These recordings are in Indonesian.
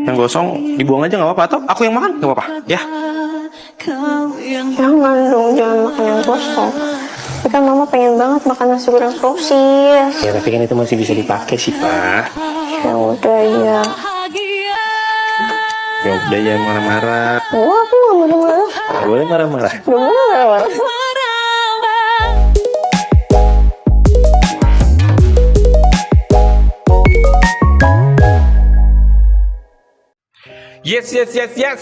Yang gosong dibuang aja nggak apa-apa, atau aku yang makan nggak apa-apa ya. Jangan dong, jangan makan yang kosong. Tapi kan mama pengen banget makan nasi goreng sosis. Ya tapi kan itu masih bisa dipakai sih Pak. Ya udah ya. Ya udah jangan marah-marah. Oh, aku nggak marah-marah. Nggak boleh marah-marah. Nggak boleh marah-marah. Yes.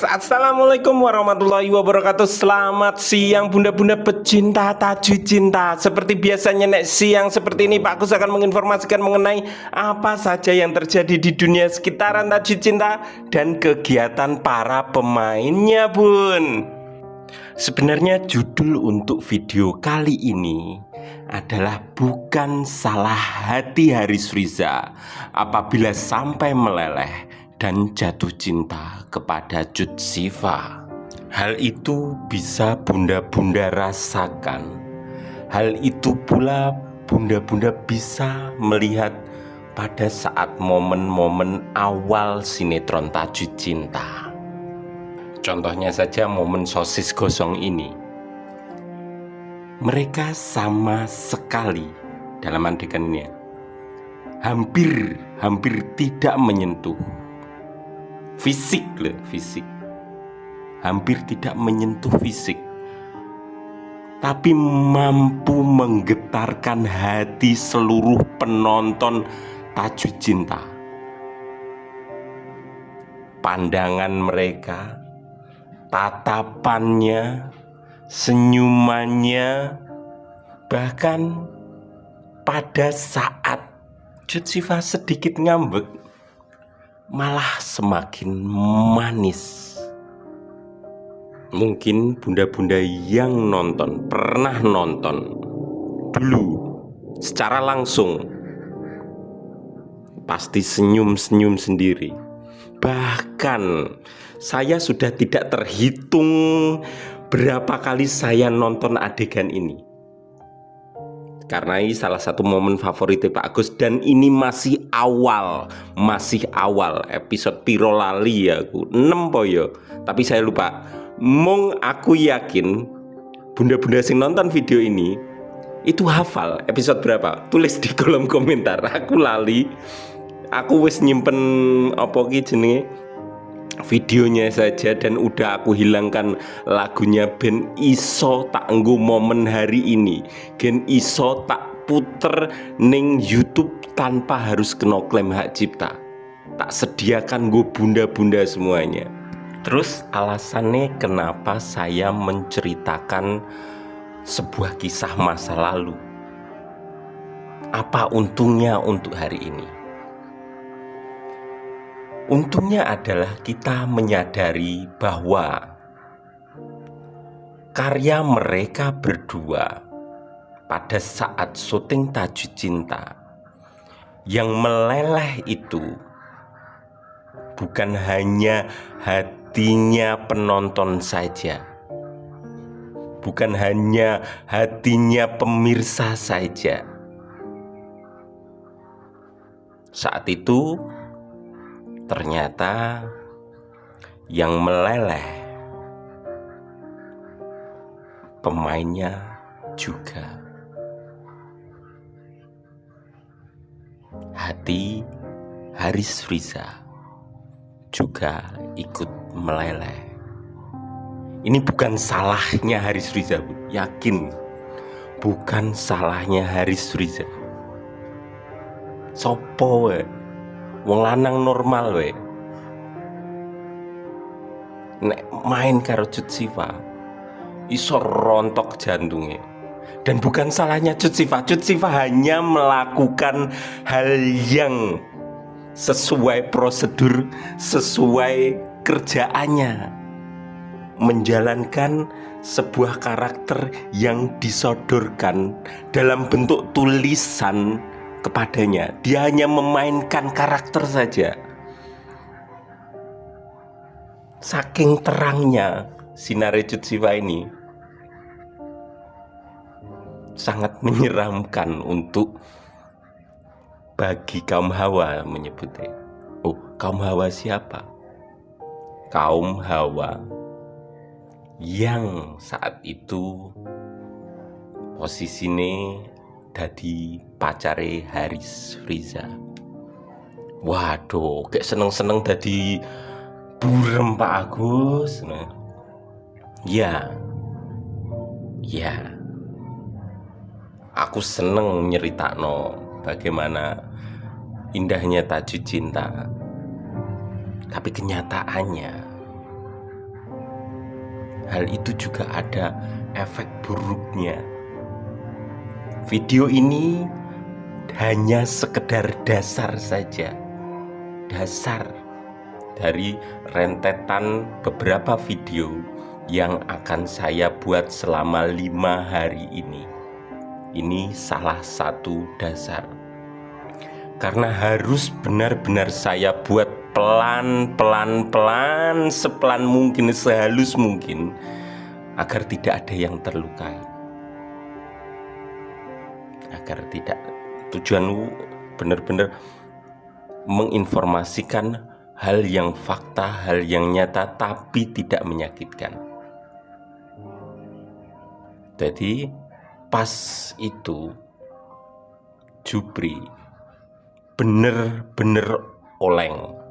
Assalamualaikum warahmatullahi wabarakatuh. Selamat siang bunda-bunda pecinta tajwid cinta. Seperti biasanya nek siang seperti ini Pak Kus akan menginformasikan mengenai apa saja yang terjadi di dunia sekitaran tajwid cinta dan kegiatan para pemainnya bun. Sebenarnya judul untuk video kali ini adalah bukan salah hati Haris Riza apabila sampai meleleh dan jatuh cinta kepada Cut Siva. Hal itu bisa bunda-bunda rasakan. Hal itu pula bunda-bunda bisa melihat pada saat momen-momen awal sinetron Tajwid Cinta. Contohnya saja momen sosis gosong ini. Mereka sama sekali dalam adegannya hampir tidak menyentuh fisik, hampir tidak menyentuh fisik, tapi mampu menggetarkan hati seluruh penonton Tajwid Cinta. Pandangan mereka, tatapannya, senyumannya, bahkan pada saat Cut Siva sedikit ngambek malah semakin manis. Mungkin bunda-bunda yang pernah nonton dulu secara langsung pasti senyum-senyum sendiri. Bahkan saya sudah tidak terhitung berapa kali saya nonton adegan ini, karena ini salah satu momen favorit Pak Agus. Dan ini masih awal episode piro lali ya aku 6 poyo, tapi saya lupa. Mong aku yakin bunda-bunda sing nonton video ini itu hafal episode berapa, tulis di kolom komentar. Aku lali, aku wis nyimpen apa ki jenenge videonya saja, dan udah aku hilangkan lagunya ben iso tak nggo momen hari ini, gen iso tak puter ning YouTube tanpa harus kena klaim hak cipta. Tak sediakan gue bunda-bunda semuanya. Terus alasannya kenapa saya menceritakan sebuah kisah masa lalu, apa untungnya untuk hari ini? Untungnya adalah kita menyadari bahwa karya mereka berdua pada saat syuting Tajwid Cinta yang meleleh itu bukan hanya hatinya penonton saja, bukan hanya hatinya pemirsa saja. Saat itu ternyata yang meleleh pemainnya juga. Hati Haris Riza juga ikut meleleh. Ini bukan salahnya Haris Riza, yakin bukan salahnya Haris Riza. Sopo we? Wong lanang normal we nek main karo Cut Siva iso rontok jantungnya. Dan bukan salahnya Cut Siva. Cut Siva hanya melakukan hal yang sesuai prosedur, sesuai kerjaannya, menjalankan sebuah karakter yang disodorkan dalam bentuk tulisan kepadanya. Dia hanya memainkan karakter saja. Saking terangnya sinar Cut Siva ini sangat menyeramkan untuk bagi kaum hawa menyebutnya. Oh, kaum hawa siapa? kaum Hawa yang saat itu posisine dadi pacare Haris Friza. Waduh, kayak seneng-seneng dadi burem Pak Agus. Nah, ya, aku seneng nyeritakno bagaimana indahnya Tajuk Cinta. Tapi kenyataannya hal itu juga ada efek buruknya. Video ini hanya sekedar dasar saja. Dasar dari rentetan beberapa video yang akan saya buat selama 5 hari ini. Ini salah satu dasar. Karena harus benar-benar saya buat pelan, sepelan mungkin, sehalus mungkin, agar tidak ada yang terlukai. Agar tidak, tujuanmu benar-benar menginformasikan hal yang fakta, hal yang nyata, tapi tidak menyakitkan. Jadi pas itu Jupri bener-bener oleng.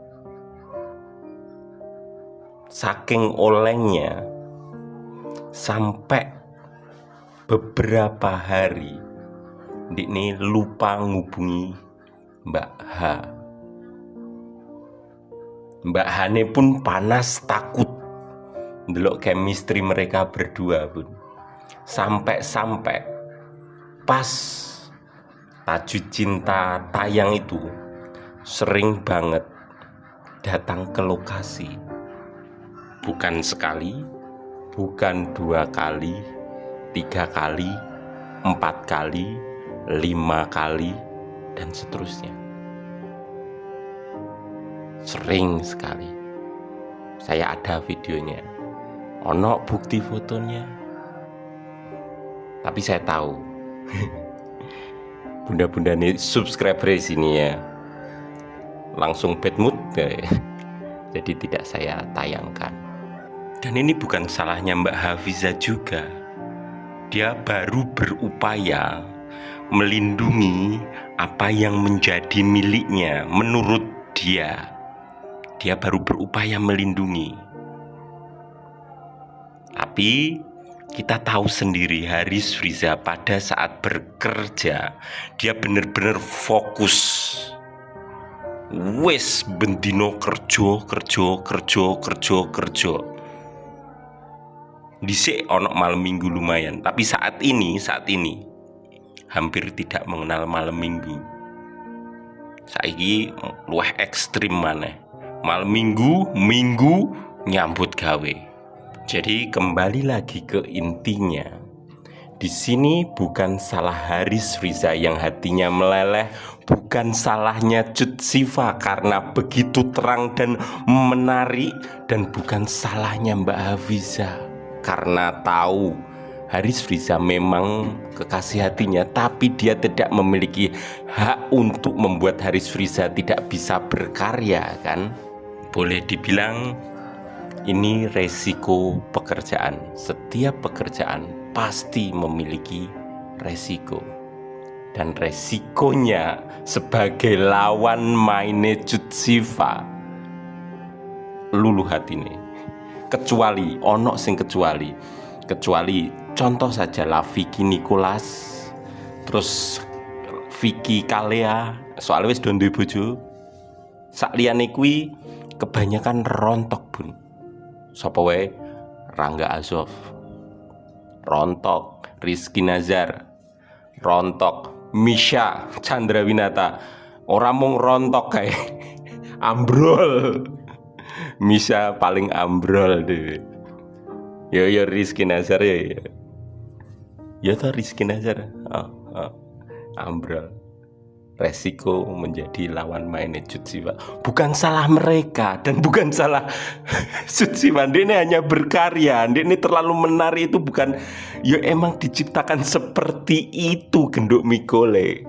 Saking olengnya sampai beberapa hari Dikne lupa ngubungi Mbak H. Mbak Hane pun panas takut ndelok chemistry mereka berdua pun. Sampai pas Tajuk Cinta tayang itu sering banget datang ke lokasi. Bukan sekali, bukan 2 kali, 3 kali, 4 kali, 5 kali, dan seterusnya. Sering sekali. Saya ada videonya, ono bukti fotonya. Tapi saya tahu bunda-bunda nih subscriber di sini ya langsung bad mood, jadi tidak saya tayangkan. Dan ini bukan salahnya Mbak Hafiza juga. Dia baru berupaya melindungi apa yang menjadi miliknya. Menurut dia baru berupaya melindungi. Tapi kita tahu sendiri Haris Friza pada saat bekerja dia benar-benar fokus. Wes bendino kerja. Dhisik ono malam minggu lumayan, tapi saat ini hampir tidak mengenal malam minggu. Saiki luwih ekstrim maneh. Malam minggu nyambut gawe. Jadi kembali lagi ke intinya. Di sini bukan salah Haris Friza yang hatinya meleleh, bukan salahnya Cut Siva karena begitu terang dan menarik, dan bukan salahnya Mbak Hafiza karena tahu Haris Friza memang kekasih hatinya, tapi dia tidak memiliki hak untuk membuat Haris Friza tidak bisa berkarya, kan? Boleh dibilang ini resiko pekerjaan. Setiap pekerjaan pasti memiliki resiko. Dan resikonya sebagai lawan maine Cut Siva luluh hatine. Kecuali ono sing kecuali contoh saja lah Vicky Nicholas, terus Vicky Kalea, soalnya wis do duwe bojo. Sakliyane kuwi kebanyakan rontok, Bun. Sapa wae? Rangga Azov rontok, Rizky Nazar rontok, Misha Chandrawinata ora mung rontok kae ambrol. Misha paling ambrol deh. Yo Rizky Nazar ya. Ya tuh Rizky Nazar ambrol. Resiko menjadi lawan mainnya Cut Siva. Bukan salah mereka dan bukan salah Cut Siva. Dia hanya berkarya. Dia ini terlalu menarik, itu bukan. Ya emang diciptakan seperti itu genduk Mikole.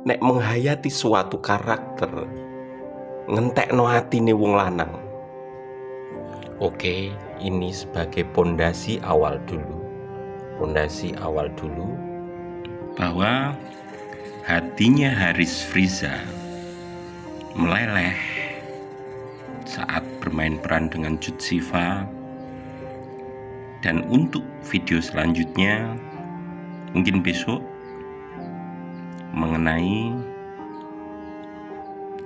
Nek menghayati suatu karakter, ngentekno atine wong lanang. Oke, ini sebagai pondasi awal dulu. Pondasi awal dulu bahwa hatinya Haris Friza meleleh saat bermain peran dengan Cut Siva. Dan untuk video selanjutnya mungkin besok mengenai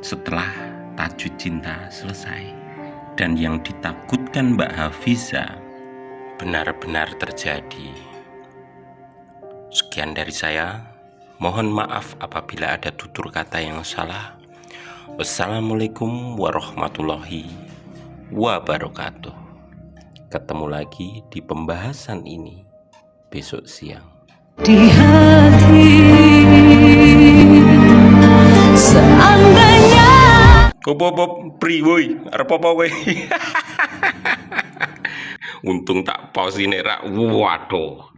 setelah Tajud Cinta selesai dan yang ditakutkan Mbak Hafiza benar-benar terjadi. Sekian dari saya. Mohon maaf apabila ada tutur kata yang salah. Wassalamualaikum warahmatullahi wabarakatuh. Ketemu lagi di pembahasan ini besok siang. Di hati seandainya Kok pri woi, arep apa kowe? Untung tak pause ini rak. Waduh.